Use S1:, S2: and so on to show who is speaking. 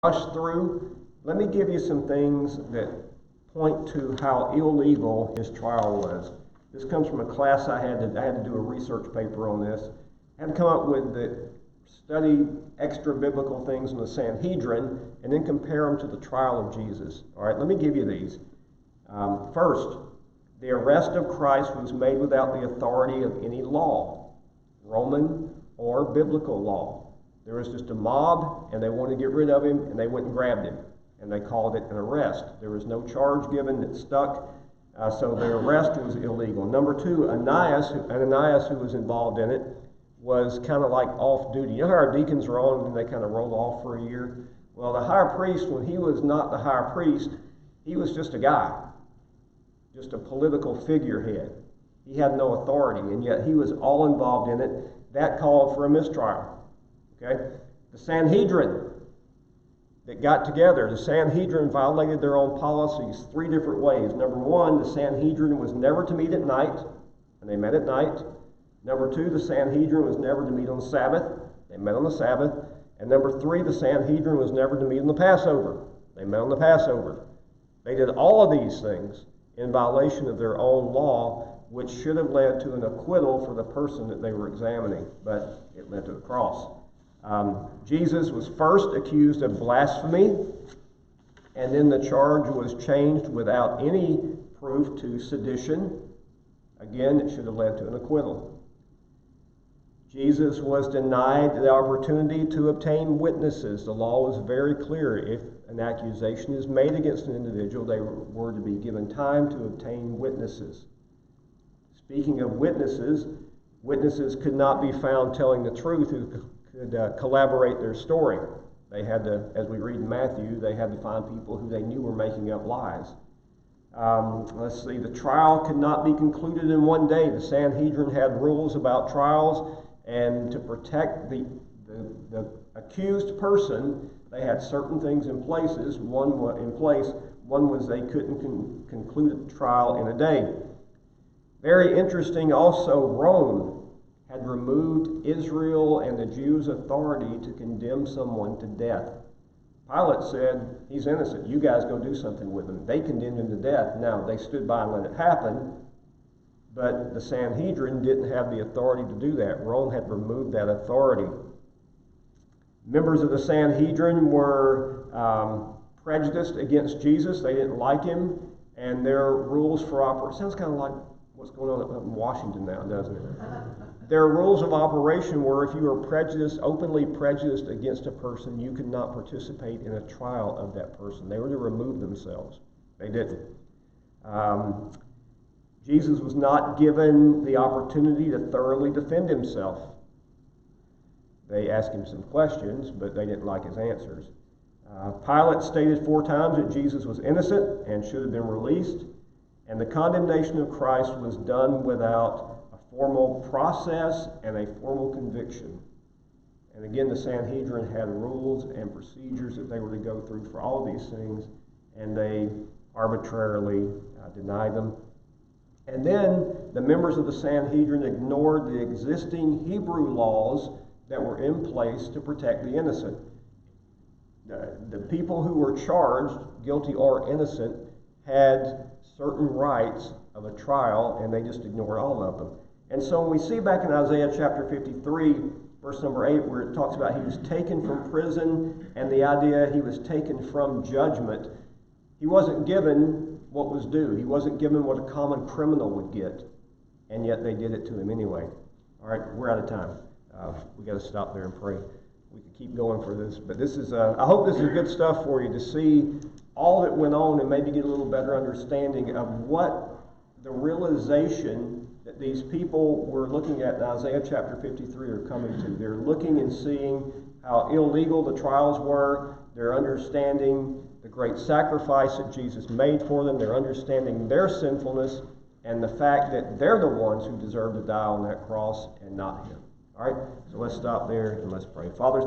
S1: rush through, let me give you some things that point to how illegal his trial was. This comes from a class I had to do a research paper on this. I had to come up with study extra biblical things in the Sanhedrin and then compare them to the trial of Jesus. All right, let me give you these. First, the arrest of Christ was made without the authority of any law, Roman or biblical law. There was just a mob, and they wanted to get rid of him, and they went and grabbed him, and they called it an arrest. There was no charge given that stuck, so the arrest was illegal. Number two, Ananias, who was involved in it, was kind of like off-duty. You know how our deacons are on, and they kind of roll off for a year? Well, the high priest, when he was not the high priest, he was just a guy, just a political figurehead. He had no authority, and yet he was all involved in it. That called for a mistrial. Okay? The Sanhedrin that got together, the Sanhedrin violated their own policies three different ways. Number one, the Sanhedrin was never to meet at night, and they met at night. Number two, the Sanhedrin was never to meet on the Sabbath. They met on the Sabbath. And number three, the Sanhedrin was never to meet on the Passover. They met on the Passover. They did all of these things in violation of their own law, which should have led to an acquittal for the person that they were examining, but it led to the cross. Jesus was first accused of blasphemy, and then the charge was changed without any proof to sedition. Again, it should have led to an acquittal. Jesus was denied the opportunity to obtain witnesses. The law was very clear. If an accusation is made against an individual, they were to be given time to obtain witnesses. Speaking of witnesses, witnesses could not be found telling the truth who could collaborate their story. They had to, as we read in Matthew, they had to find people who they knew were making up lies. Let's see, the trial could not be concluded in one day. The Sanhedrin had rules about trials, and to protect the accused person, they had certain things in place. One was they couldn't conclude a trial in a day. Very interesting also, Rome had removed Israel and the Jews' authority to condemn someone to death. Pilate said, he's innocent. You guys go do something with him. They condemned him to death. Now, they stood by and let it happen, but the Sanhedrin didn't have the authority to do that. Rome had removed that authority. Members of the Sanhedrin were prejudiced against Jesus. They didn't like him, and their rules for operation sounds kind of like what's going on up in Washington now, doesn't it? Their rules of operation were if you were openly prejudiced against a person, you could not participate in a trial of that person. They were to remove themselves. They didn't. Jesus was not given the opportunity to thoroughly defend himself. They asked him some questions, but they didn't like his answers. Pilate stated 4 times that Jesus was innocent and should have been released, and the condemnation of Christ was done without formal process and a formal conviction. And again, the Sanhedrin had rules and procedures that they were to go through for all of these things, and they arbitrarily denied them. And then the members of the Sanhedrin ignored the existing Hebrew laws that were in place to protect the innocent. The people who were charged, guilty or innocent, had certain rights of a trial, and they just ignored all of them. And so when we see back in Isaiah chapter 53, verse number 8, where it talks about he was taken from prison, and the idea he was taken from judgment, he wasn't given what was due. He wasn't given what a common criminal would get, and yet they did it to him anyway. All right, we're out of time. We got to stop there and pray. We could keep going for this, but this is, I hope this is good stuff for you to see all that went on and maybe get a little better understanding of what the realization that these people were looking at in Isaiah chapter 53 are coming to. They're looking and seeing how illegal the trials were. They're understanding the great sacrifice that Jesus made for them. They're understanding their sinfulness and the fact that they're the ones who deserve to die on that cross and not him. All right, so let's stop there and let's pray. Father,